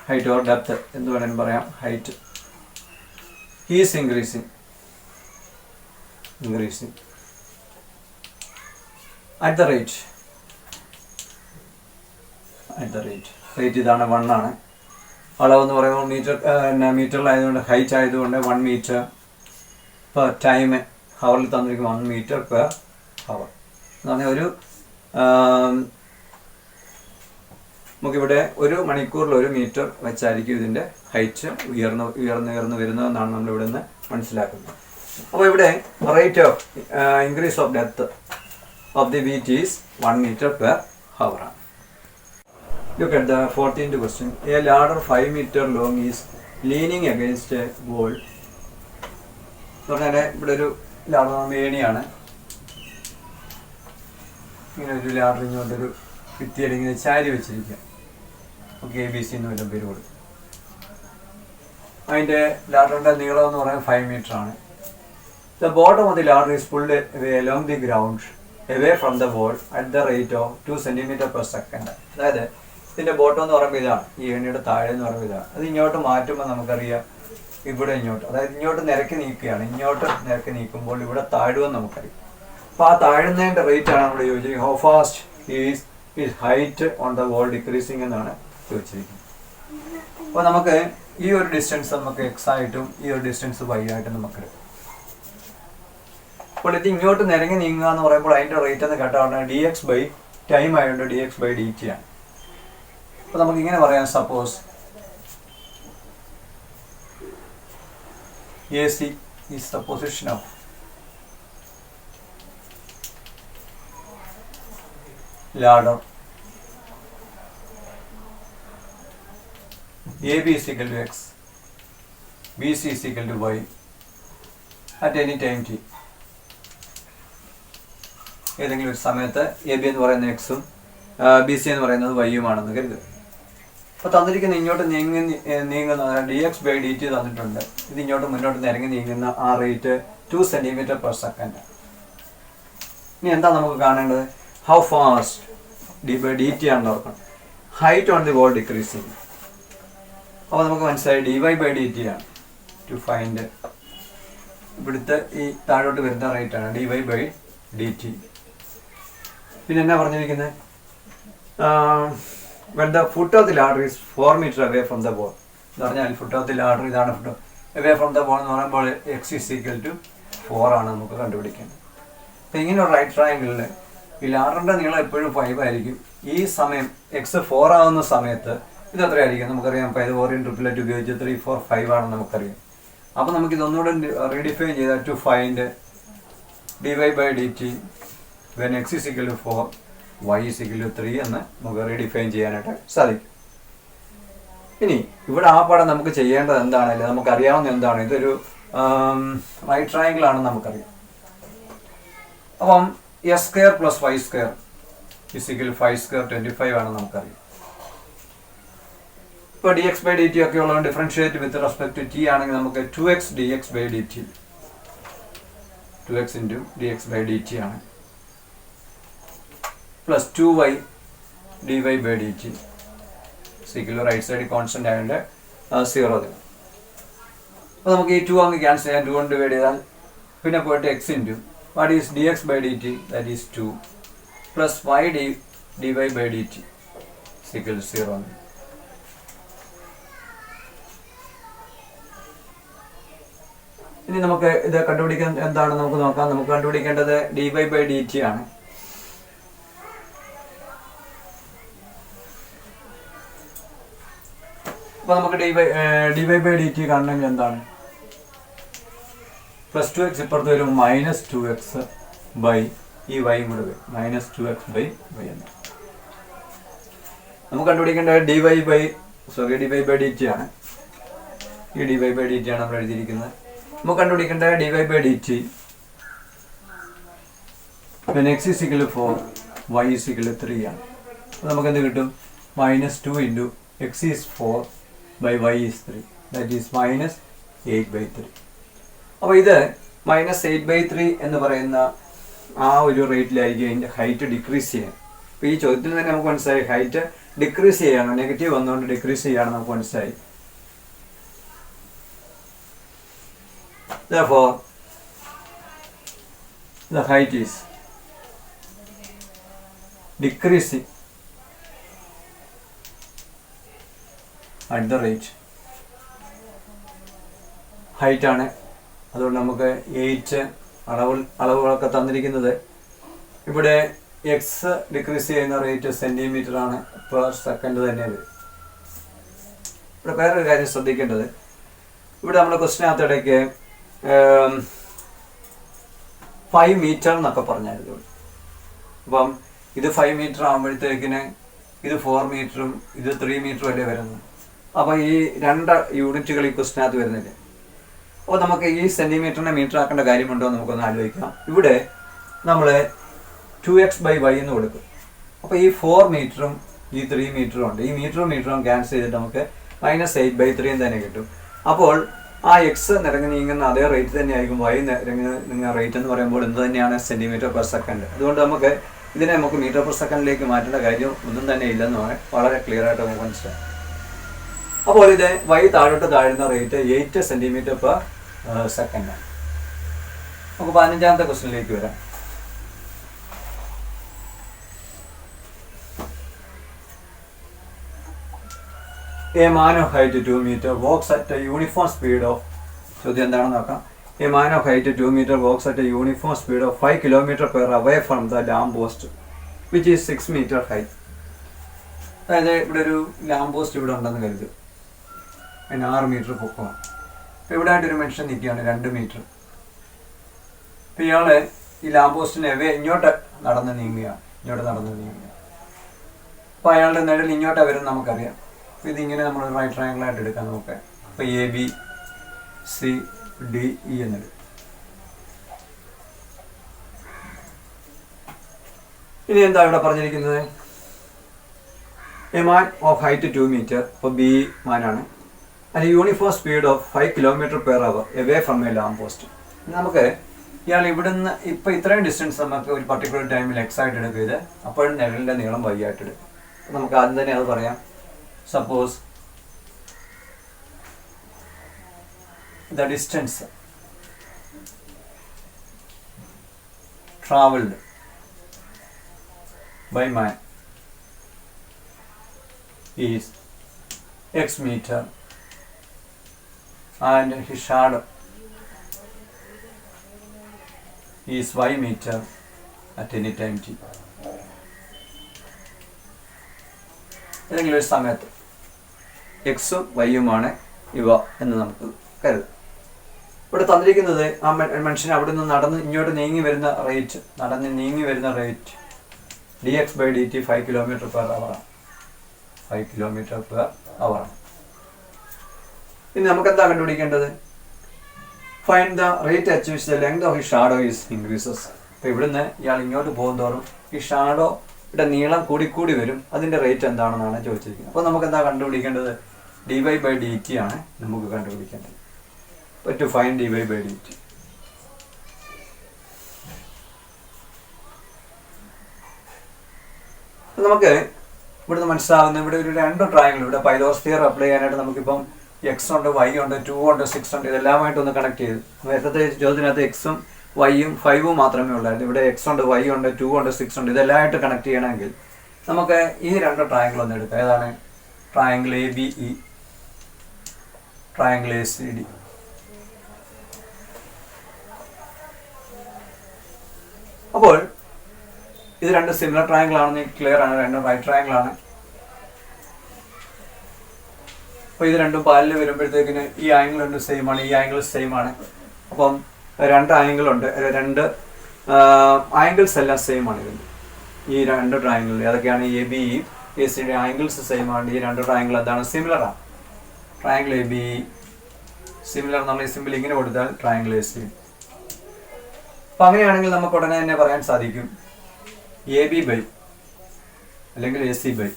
ഹൈറ്റ് ഓർ ഡെപ്ത് എന്ന് വേണമെങ്കിൽ പറയാം. Height is increasing at the rate rate ഇതാണ് 1 ആണ്. അളവെന്ന് പറയുമ്പോൾ മീറ്ററിലായതുകൊണ്ട് ഹൈറ്റ് ആയതുകൊണ്ട് 1 മീറ്റർ പെർ ടൈം, ഹവറിൽ തന്നിരിക്കും 1 മീറ്റർ പെർ ഹവർ എന്ന് പറഞ്ഞാൽ ഒരു നമുക്കിവിടെ 1 മണിക്കൂറിൽ 1 മീറ്റർ വെച്ചായിരിക്കും ഇതിൻ്റെ ഹൈറ്റ് ഉയർന്ന് വരുന്നതെന്നാണ് നമ്മളിവിടെ നിന്ന് മനസ്സിലാക്കുന്നത്. അപ്പോൾ ഇവിടെ rate of increase of depth of the wheat is 1 meter per hour. Look at the 14th question. A ladder 5 meter long is leaning against a wall. പറഞ്ഞാൽ ഇവിടെ ഒരു ലാഡർ ഏണിയാണ്. ഇങ്ങനെ ഒരു ലാഡർ ഇങ്ങോട്ടൊരു ഭിത്തിയിൽ ഇങ്ങനെ ചാരി വെച്ചിരിക്കുക. ഓക്കെ, ABC എന്ന് വല്ല പേര് കൊടുക്കും. അതിൻ്റെ ലാഡറിൻ്റെ നീളം എന്ന് പറയുന്നത് 5 meter ആണ്. The bottom of the ladder is pulled away along the ground away from the wall at the rate of 2 centimeter per second. അതായത് ഇതിൻ്റെ ബോട്ടം എന്ന് പറയുമ്പോൾ ഇതാണ്, ഈ ഏണിയുടെ താഴെ എന്ന് പറയുമ്പോൾ ഇതാണ്. അത് ഇങ്ങോട്ട് മാറ്റുമ്പോൾ നമുക്കറിയാം ഇവിടെ ഇങ്ങോട്ട്, അതായത് ഇങ്ങോട്ട് നിരക്കി നീക്കുകയാണ്. ഇങ്ങോട്ട് നിരക്കി നീക്കുമ്പോൾ ഇവിടെ താഴുമെന്ന് നമുക്കറിയാം. അപ്പോൾ ആ താഴുന്നതിൻ്റെ റേറ്റ് ആണ് നമ്മൾ ചോദിച്ചിരിക്കുന്നത്. How fast is height on the wall decreasing എന്നാണ് ചോദിച്ചിരിക്കുന്നത്. അപ്പോൾ നമുക്ക് ഈ ഒരു ഡിസ്റ്റൻസ് നമുക്ക് എക്സ് ആയിട്ടും ഈ ഒരു ഡിസ്റ്റൻസ് വൈ ആയിട്ടും നമുക്കറിയാം. അപ്പോൾ ഇത് ഇങ്ങോട്ട് നിരങ്ങി നീങ്ങുക എന്ന് പറയുമ്പോൾ അതിൻ്റെ റേറ്റ് എന്ന് കേട്ടാണ് ഡി എക്സ് ബൈ ടൈം ആയതുകൊണ്ട് d X by D T ആണ്. അപ്പോൾ നമുക്കിങ്ങനെ പറയാം, suppose a c is the position of ladder, AB is equal to x, BC is equal to y at any time t. ഏതെങ്കിലും ഒരു സമയത്ത് എ ബി എന്ന് പറയുന്ന എക്സും ബി സി എന്ന് പറയുന്നത് വൈയുമാണെന്ന് കരുതുക. അപ്പോൾ തന്നിരിക്കുന്ന ഇങ്ങോട്ട് നീങ്ങുന്ന d X by D t തന്നിട്ടുണ്ട്. ഇത് ഇങ്ങോട്ട് മുന്നോട്ട് നിരങ്ങി നീങ്ങുന്ന ആ റേറ്റ് 2 centimeter per second. ഇനി എന്താ നമുക്ക് കാണേണ്ടത്? How fast d by D t ആണെന്ന് ഓർക്കണം. Height on the wall decreasing. അപ്പോൾ നമുക്ക് മനസ്സിലായി d y by D T ആണ്. ടു ഫൈൻഡ് ഇവിടുത്തെ ഈ താഴോട്ട് വരുന്ന റേറ്റാണ് d y by D t. പിന്നെ എന്നാ പറഞ്ഞിരിക്കുന്നത്? when the foot of the ladder is 4 meter away from the wall. എന്ന് പറഞ്ഞാൽ foot of the ladder ഇതാണ് foot away from the wall എന്ന് പറയുമ്പോൾ x is equal to 4 ആണ് നമുക്ക് കണ്ടുപിടിക്കുന്നത്. അപ്പോൾ ഇങ്ങനെ ഒരു റൈറ്റ് ട്രയാങ്കിളിൽ ഈ ലാഡറിൻ്റെ നീളം എപ്പോഴും 5 ആയിരിക്കും. ഈ സമയം എക്സ് 4 ആവുന്ന സമയത്ത് ഇത് എത്രയായിരിക്കും നമുക്കറിയാം. പൈതഗോറിയൻ ട്രിപ്ലറ്റ് ഉപയോഗിച്ച് 3, 4, 5 ആണെന്ന് നമുക്കറിയാം. അപ്പോൾ നമുക്കിതൊന്നുകൂടെ റീഡിഫൈൻ ചെയ്താൽ to find d y by D T when x is equal to 4 y is equal to 3 എന്ന് നമുക്ക് റീഡിഫൈൻ ചെയ്യാനായിട്ട് സാധിക്കും. ഇനി ഇവിടെ ആ പാഠം നമുക്ക് ചെയ്യേണ്ടത് എന്താണെങ്കിലും നമുക്കറിയാവുന്ന എന്താണ്, ഇതൊരു റൈറ്റ് ട്രയാങ്കിൾ ആണെന്ന് നമുക്കറിയാം. അപ്പം S square plus Y square is equal 5 square 25 ആണെന്ന് നമുക്കറിയാം. ഇപ്പോൾ D X by D T ഒക്കെ ഉള്ളത് differentiate with respect to T ആണെങ്കിൽ നമുക്ക് 2x D X by D T 2x into D X by D T ആണ് plus 2y dy by dt സിക്കുലർ റൈറ്റ് സൈഡ് കോൺസ്റ്റന്റ് ആയതുകൊണ്ട് 0 തരും. അപ്പോൾ നമുക്ക് ഈ 2 അങ്ങ് ക്യാൻസൽ ചെയ്യാൻ 2 കൊണ്ട് ഡിവൈഡ് ചെയ്താൽ പിന്നെ പോയിട്ട് x into what is d X by D t, that is 2 plus y d y by D t equal to 0. ഇനി നമുക്ക് ഇത് കണ്ടുപിടിക്കാൻ എന്താണ് നമുക്ക് നോക്കാം. നമുക്ക് കണ്ടുപിടിക്കേണ്ടത് d y by D T ആണ്. അപ്പോൾ നമുക്ക് d y by D t കാണണമെങ്കിൽ എന്താണ്, പ്ലസ് 2x ഇപ്പുറത്ത് വരും മൈനസ് 2x ബൈ ഈ വൈ കൂടെ വരും മൈനസ് 2x ബൈ വൈ എന്ന്. നമുക്ക് കണ്ടുപിടിക്കേണ്ടത് d y by D T ആണ്. ഈ d y by D T ആണ് നമ്മൾ എഴുതിയിരിക്കുന്നത്. നമുക്ക് കണ്ടുപിടിക്കേണ്ടത് d y by D t when x is equal to 4 y is equal to 3 ആണ്. അപ്പോൾ നമുക്ക് എന്ത് കിട്ടും, minus 2 into x is 4 by y is 3 that is minus 8/3. അപ്പോൾ ഇത് മൈനസ് 8/3 എന്ന് പറയുന്ന ആ ഒരു റേറ്റിലായിരിക്കും അതിൻ്റെ ഹൈറ്റ് ഡിക്രീസ് ചെയ്യാൻ. അപ്പോൾ ഈ ചോദ്യത്തിൽ തന്നെ നമുക്ക് മനസ്സിലായി ഹൈറ്റ് ഡിക്രീസ് ചെയ്യാണ്, നെഗറ്റീവ് വന്നുകൊണ്ട് ഡിക്രീസ് ചെയ്യാണ് നമുക്ക് മനസ്സിലായി. Therefore, the height is decreasing at the rate height ആണ്. അതുകൊണ്ട് നമുക്ക് 8 അളവുകളൊക്കെ തന്നിരിക്കുന്നത്. ഇവിടെ എക്സ് ഡിക്രീസ് ചെയ്യുന്ന റേറ്റ് സെൻറ്റിമീറ്റർ ആണ് പെർ സെക്കൻഡ് തന്നെ വരും. ഇവിടെ വേറൊരു കാര്യം ശ്രദ്ധിക്കേണ്ടത്, ഇവിടെ നമ്മുടെ ക്വസ്റ്റിനകത്തിടയ്ക്ക് 5 മീറ്റർ എന്നൊക്കെ പറഞ്ഞായിരുന്നു. അപ്പം ഇത് 5 മീറ്റർ ആകുമ്പോഴത്തേക്കിന് ഇത് 4 മീറ്ററും ഇത് 3 മീറ്ററും അല്ലേ വരുന്നു. അപ്പോൾ ഈ 2 യൂണിറ്റുകൾ ഈ ക്വസ്റ്റിനകത്ത് വരുന്നില്ല. അപ്പോൾ നമുക്ക് ഈ സെൻറ്റിമീറ്ററിനെ മീറ്റർ ആക്കേണ്ട കാര്യമുണ്ടോ എന്ന് നമുക്കൊന്ന് ആലോചിക്കാം. ഇവിടെ നമ്മൾ 2x ബൈ വൈ എന്ന് കൊടുക്കും. അപ്പോൾ ഈ 4 മീറ്ററും ഈ 3 മീറ്ററും ഉണ്ട്. ഈ മീറ്ററും ക്യാൻസൽ ചെയ്തിട്ട് നമുക്ക് മൈനസ് 8/3 തന്നെ കിട്ടും. അപ്പോൾ ആ എക്സ് നിരങ്ങി നീങ്ങുന്ന അതേ റേറ്റ് തന്നെയായിരിക്കും വൈ നിരങ്ങി നീങ്ങുന്ന റേറ്റ് എന്ന് പറയുമ്പോൾ എന്ത് തന്നെയാണ് സെൻറ്റിമീറ്റർ പെർ സെക്കൻഡ്. അതുകൊണ്ട് ഇതിനെ നമുക്ക് മീറ്റർ പെർ സെക്കൻഡിലേക്ക് മാറ്റേണ്ട കാര്യം ഒന്നും തന്നെ ഇല്ലെന്ന് വളരെ ക്ലിയർ ആയിട്ട് നമുക്ക് മനസ്സിലായി. അപ്പോൾ ഇത് വൈ താഴോട്ട് താഴുന്ന റേറ്റ് 8 സെൻറ്റിമീറ്റർ പെർ സെക്കൻഡാണ്. നമുക്ക് 15ാമത്തെ ക്വസ്റ്റ്യനിലേക്ക് വരാം. A man of height 2 meter walks at a uniform speed of, ചോദ്യം എന്താണെന്ന് നോക്കാം. A man of height 2 meter walks at a uniform speed of 5 km per hour away from the lamp post which is 6 meter high. അതായത് ഇവിടെ ഒരു ലാമ്പ് പോസ്റ്റ് ഇവിടെ ഉണ്ടെന്ന് കരുതും, അതിന് 6 മീറ്റർ പൊക്കമാണ്. അപ്പോൾ ഇവിടെ ആയിട്ടൊരു മനുഷ്യൻ നിൽക്കുകയാണ് 2 മീറ്റർ. അപ്പോൾ ഇയാൾ ഈ ലാമ്പ് പോസ്റ്റിന് ഇങ്ങോട്ട് നടന്ന് നീങ്ങുകയാണ്. അപ്പോൾ അയാളുടെ നിഴൽ ഇങ്ങോട്ടാണ് വരുന്നത് നമുക്കറിയാം. അപ്പോൾ ഇതിങ്ങനെ നമ്മൾ റൈറ്റ് ട്രയാങ്കിൾ ആയിട്ട് എടുക്കാം നമുക്ക്. അപ്പോൾ ABCDE എന്നെടുക്കും. ഇനി എന്താ ഇവിടെ പറഞ്ഞിരിക്കുന്നത്, a man of height 2 metre, അപ്പോൾ ബി മാനാണ്, അതിന് uniform speed of 5 km per hour away from a lamp post. നമുക്ക് ഇയാൾ ഇവിടുന്ന് ഇപ്പോൾ ഇത്രയും ഡിസ്റ്റൻസ് നമുക്ക് ഒരു പർട്ടിക്കുലർ ടൈമിൽ എക്സ് ആയിട്ട് എടുക്കുക, അപ്പോഴും നിഴലിൻ്റെ നീളം വൈ ആയിട്ട് എടുക്കും. നമുക്ക് ആദ്യം തന്നെ അത് പറയാം. Suppose the distance traveled by man is x meter and his shadow is y meter at any time t. ഏതെങ്കിലും ഒരു സമയത്ത് എക്സും വൈയുമാണ് ഇവ എന്ന് നമുക്ക് കരുതാം. ഇവിടെ തന്നിരിക്കുന്നത് ആ മനുഷ്യൻ അവിടെ നിന്ന് നടന്ന് ഇങ്ങോട്ട് നീങ്ങി വരുന്ന rate dx/dt 5 km per hour ആണ്. 5 km per hour ആണ്. ഇനി നമുക്ക് എന്താ കണ്ടുപിടിക്കേണ്ടത്, find the rate at which the length of he shadow is increases. അപ്പോൾ ഇവിടുന്ന് ഇയാൾ ഇങ്ങോട്ട് പോകുന്തോറും ഈ ഷാഡോ ഇവിടെ നീളം കൂടിക്കൂടി വരും. അതിൻ്റെ റേറ്റ് എന്താണെന്നാണ് ചോദിച്ചിരിക്കുന്നത്. അപ്പോൾ നമുക്ക് എന്താ കണ്ടുപിടിക്കേണ്ടത്, dy/dt ആണ് നമുക്ക് കണ്ടുപിടിക്കേണ്ടത്. അപ്പോൾ ടു ഫൈൻഡ് dy/dt, നമുക്ക് ഇവിടുന്ന് മനസ്സിലാവുന്ന ഇവിടെ ഒരു 2 ട്രയാങ്കിൾ, ഇവിടെ പൈതോസ് തിയറം അപ്ലൈ ചെയ്യാനായിട്ട് നമുക്കിപ്പം എക്സ് ഉണ്ട്, വൈ ഉണ്ട്, 2 ഉണ്ട്, 6 ഉണ്ട്, ഇതെല്ലാമായിട്ടൊന്ന് കണക്ട് ചെയ്ത് നേരത്തെ ചോദ്യത്തിനകത്ത് എക്സും വൈയും 5 മാത്രമേ ഉള്ളായിരുന്നു. ഇവിടെ എക്സ് ഉണ്ട്, വൈ ഉണ്ട്, 2 ഉണ്ട്, 6 ഉണ്ട്. ഇതെല്ലാമായിട്ട് കണക്ട് ചെയ്യണമെങ്കിൽ നമുക്ക് ഈ രണ്ട് ട്രയാങ്കിൾ ഒന്ന് എടുക്കാം. ഏതാണ്? Triangle ABE, triangle ACD. അപ്പോൾ ഇത് രണ്ട് സിമിലർ ട്രയാങ്കിൾ ആണെന്ന് ക്ലിയർ ആണ്. രണ്ടും റൈറ്റ് ട്രയാങ്കിൾ ആണ്. അപ്പോൾ ഇത് രണ്ടും പാരലൽ വരുമ്പോഴത്തേക്കിന് ഈ ആംഗിൾ രണ്ടും സെയിം ആണ്, ഈ ആംഗിൾ സെയിം ആണ്. അപ്പം രണ്ട് ആംഗിൾ ഉണ്ട്, രണ്ട് ആംഗിൾസ് എല്ലാം സെയിം ആണ് ഇതിൻ്റെ. ഈ രണ്ട് ട്രയാങ്കിൾ ഏതൊക്കെയാണ്? ABE, ACD ആംഗിൾസ് സെയിം ആണ്. ഈ രണ്ട് ട്രയാങ്കിൾ എന്താണ്? സിമിലർ ആണ്. ട്രയാങ്കിൾ ABE സിമിലർ എന്നുള്ള സിമ്പിൾ ഇങ്ങനെ കൊടുത്താൽ ട്രയാങ്കിൾ ACD. അപ്പം അങ്ങനെയാണെങ്കിൽ നമുക്ക് ഉടനെ തന്നെ പറയാൻ സാധിക്കും AB ബൈ അല്ലെങ്കിൽ AC ബൈ.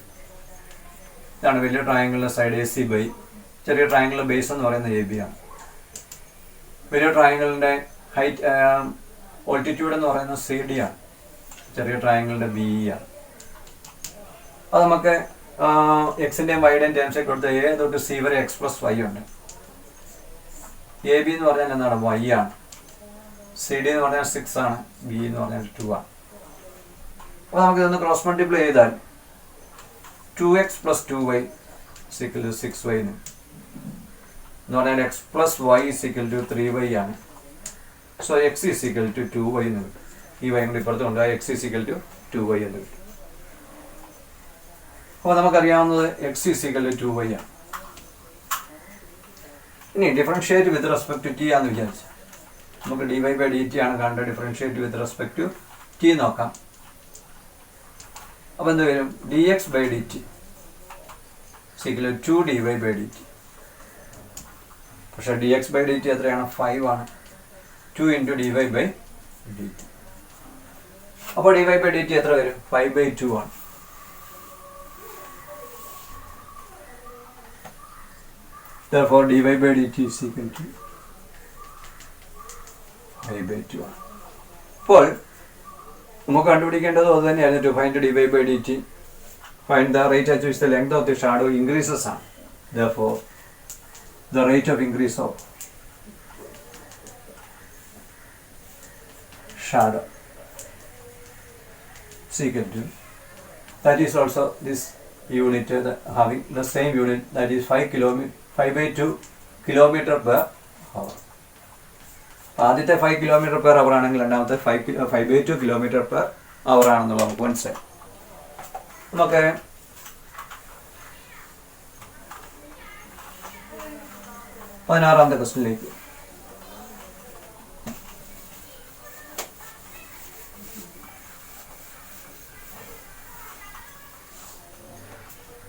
ഇതാണ് വലിയ ട്രയാങ്കിളിൻ്റെ സൈഡ് AC ബൈ. ചെറിയ ട്രയാങ്കിളിൻ്റെ ബേസ് എന്ന് പറയുന്നത് AB ആണ്. വലിയ ട്രയാങ്കിളിൻ്റെ ഹൈറ്റ് ഓൾട്ടിറ്റ്യൂഡ് എന്ന് പറയുന്നത് CD ആണ്. ചെറിയ ട്രയാങ്കിളിൻ്റെ BE ആണ്. അത് നമുക്ക് എക്സിൻ്റെയും വൈയുടെയും ടേംസൊക്കെ കൊടുത്ത് A തൊട്ട് C വരെ X + Y ഉണ്ട്. AB എന്ന് പറഞ്ഞാൽ എന്താണ്? Y ആണ്. CD എന്ന് പറഞ്ഞാൽ 6 ആണ്. BE എന്ന് പറഞ്ഞാൽ 2 ആണ്. അപ്പോൾ നമുക്ക് ഇതൊന്ന് ക്രോസ് മൾട്ടിപ്ലൈ ചെയ്താൽ 2x + 2y = 6y എന്ന് പറഞ്ഞാൽ x + y = 3y ആണ്. സോ x = 2y എന്ന് കിട്ടും. ഈ y കൂടി ഇപ്പുറത്ത് കൊണ്ടുപോയാൽ x = 2y എന്ന് കിട്ടും. അപ്പോൾ നമുക്കറിയാവുന്നത് x = 2y ആണ്. ഇനി differentiate with respect to t ആണെന്ന് വിചാരിച്ചു. നമുക്ക് dy/dt ആണ് കാണേണ്ടത്. Differentiate with respect to t നോക്കാം. അപ്പോൾ എന്ത് വരും? dx/dt = 2dy/dt. പക്ഷേ dx/dt എത്രയാണ്? 5 ആണ്. 2 × dy/dt. അപ്പോൾ dy/dt എത്ര വരും? 5/2 ആണ്. Therefore dy/dt = 5/2 ആണ്. അപ്പോൾ നമുക്ക് കണ്ടുപിടിക്കേണ്ടത് അത് തന്നെയായിരുന്നു. To find dy/dt, find the rate at which the length of the shadow increases ആണ്. Therefore the rate of increase of shadow is equal to, that is also this unit having the same unit, that is 5/2 km/h. ആദ്യത്തെ 5 km/h ആണെങ്കിൽ രണ്ടാമത്തെ 5/2 km/h ആണെന്നുള്ളത് നമുക്ക് മനസ്സിലായി. നമുക്ക് 16ാമത്തെ ക്വസ്റ്റ്യനിലേക്ക്.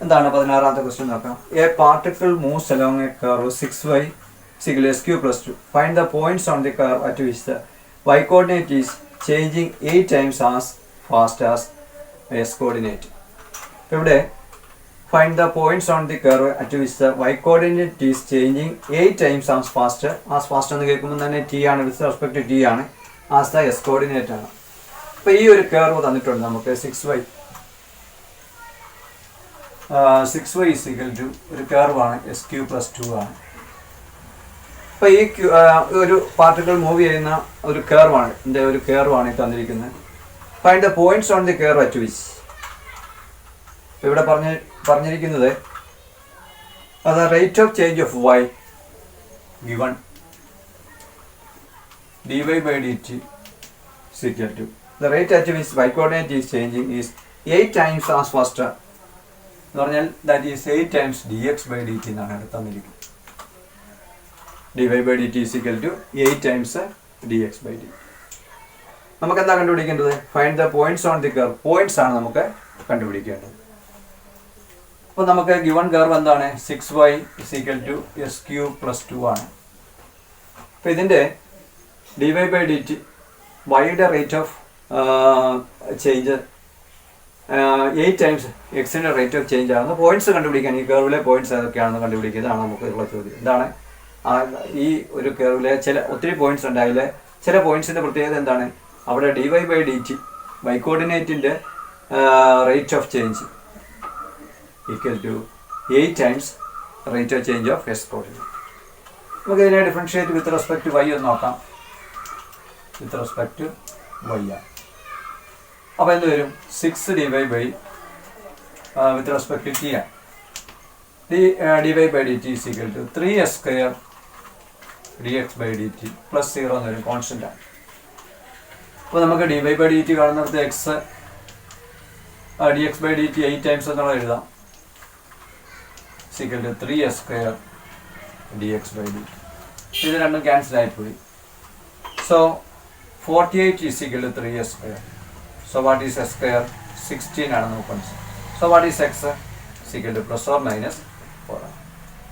എന്താണ് 16ാമത്തെ ക്വസ്റ്റ്യൻ നോക്കാം. A particle moves along A curve 6y = SQ + 2. Find the points on the curve at which the y coordinate is changing 8 times as fast as s coordinate. ഇവിടെ find the points on the curve at which the y coordinate is changing 8 times as fast എന്ന് കേൾക്കുമ്പോൾ തന്നെ t ആണ്, with respect to t ആണ്, as the s coordinate ആണ്. അപ്പോൾ ഈ ഒരു കർവ് തന്നിട്ടുണ്ട് നമുക്ക്. 6y = ഒരു കർവാണ്, SQ + 2 ആണ്. അപ്പോൾ ഈ ഒരു പാർട്ടിക്കിൾ മൂവ് ചെയ്യുന്ന ഒരു കർവാണ്, ഒരു കർവാണ് ഈ തന്നിരിക്കുന്നത്. Find the points on the curve at which. ഇവിടെ പറഞ്ഞിരിക്കുന്നത് അത് rate of change of y given dy/dt = the rate at which y coordinate is changing is 8 times as faster എന്ന് പറഞ്ഞാൽ that is 8 times dx/dt എന്നാണ് ഇവിടെ തന്നിരിക്കുന്നത്. dy/dt = 8 times dx/dt. നമുക്ക് എന്താ കണ്ടുപിടിക്കേണ്ടത്? Find the points on the curve. Points ആണ് നമുക്ക് കണ്ടുപിടിക്കേണ്ടത്. അപ്പോൾ നമുക്ക് ഗിവൺ കർവ് എന്താണ്? 6y = SQ + 2 ആണ്. അപ്പോൾ ഇതിൻ്റെ dy/dt വൈയുടെ റേറ്റ് ഓഫ് ചേഞ്ച് 8 ടൈംസ് എക്സിൻ്റെ റേറ്റ് ഓഫ് ചേഞ്ച് ആണെന്ന് പോയിന്റ്സ് കണ്ടുപിടിക്കാൻ. ഈ കർവിലെ പോയിന്റ്സ് ഏതൊക്കെയാണെന്ന് കണ്ടുപിടിക്കുന്നതാണ് നമുക്ക് ഉള്ള ചോദ്യം. എന്താണ് ഈ ഒരു കർവിലെ ഒത്തിരി പോയിന്റ്സ് ഉണ്ട്. അതിലെ ചില പോയിന്റ്സിൻ്റെ പ്രത്യേകത എന്താണ്? അവിടെ dy/dt y കോർഡിനേറ്റിൻ്റെ rate of change = 8 times rate of change of s coordinate. നമുക്ക് ഇതിനെ differentiate with respect to y ഒന്ന് നോക്കാം. വിത്ത് റെസ്പെക്ട് ടു വൈ ആണ്. അപ്പോൾ എന്ത് വരും? 6 dy by with respect to T ആണ്. dy by dt is equal to 3s square dx by dt plus 0 എന്നൊരു കോൺസ്റ്റന്റ് ആണ്. അപ്പോൾ നമുക്ക് dy ബൈ dt കാണുന്നിടത്ത് X dx by dt 8 times എന്നുള്ളത് എഴുതാം. Equal to 3s square dx by dt. ഇത് രണ്ടും ക്യാൻസൽ ആയിപ്പോയി. So 48 is equal to 3s square. So what is S square? 16 ആണ് നമുക്ക് മനസ്സിലായി. So what is X? Equal to plus or minus 4 ആണ്.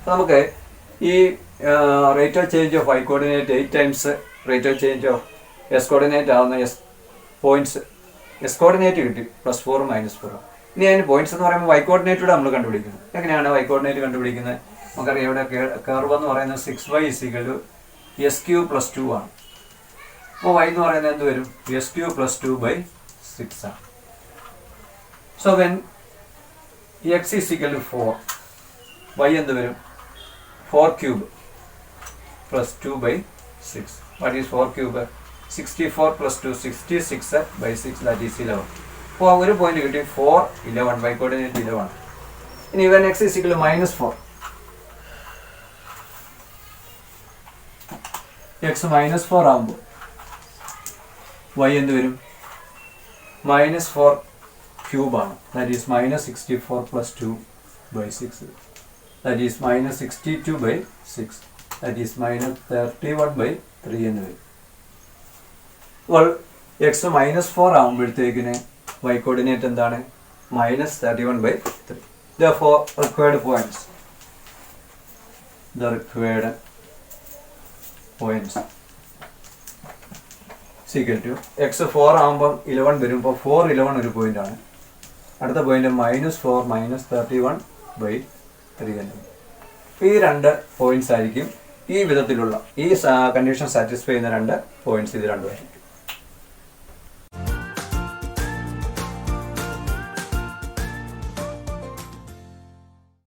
നമുക്ക് ഈ rate of change of y coordinate 8 times rate of change of x coordinate ആവുന്ന പോയിന്റ്സ് എസ് കോർഡിനേറ്റ് കിട്ടി +4 -4. ഇനി അതിന് പോയിന്റ്സ് എന്ന് പറയുമ്പോൾ വൈ കോർഡിനേറ്റൂടെ നമ്മൾ കണ്ടുപിടിക്കുന്നത്. എങ്ങനെയാണ് വൈ കോർഡിനേറ്റ് കണ്ടുപിടിക്കുന്നത്? നമുക്കറിയാം ഇവിടെ കർവ് എന്ന് പറയുന്നത് 6y = s³ + 2 ആണ്. അപ്പോൾ y എന്ന് പറയുന്നത് എന്ത് വരും? s³ + 2/6 ആണ്. സോ വെൻ x = 4, y എന്ത് വരും? 4³ + 2/6. What is 4³ 64 + 2 66/6 that is 11. അപ്പോൾ ഒരു പോയിന്റ് കിട്ടി 4 11 വൈ കോർഡിനേറ്റ് 11. ഇനി ഇവൻ x = -4. x -4 ആകുമ്പോൾ y എന്ത് വരും? -4³ ആണ്. that is -64 + 2/6. that is -62/6. that is -31/3 എന്ന് വരും. അപ്പോൾ x -4 ആകുമ്പോഴത്തേക്കിന് y കോർഡിനേറ്റ് എന്താണ്? -31/3. Therefore required points. The required points equal to x 4 ആകുമ്പോൾ 11 വരുമ്പോൾ 4 11 ഒരു പോയിന്റ് ആണ്. അടുത്ത പോയിന്റ് -4 -31/3 എന്ന്. ഈ രണ്ട് പോയിന്റ്സ് ആയിരിക്കും ഈ വിധത്തിലുള്ള ഈ കണ്ടീഷൻ സാറ്റിസ്ഫൈ ചെയ്യുന്ന രണ്ട് പോയിന്റ്സ്. ഇത് രണ്ടുമായിരിക്കും.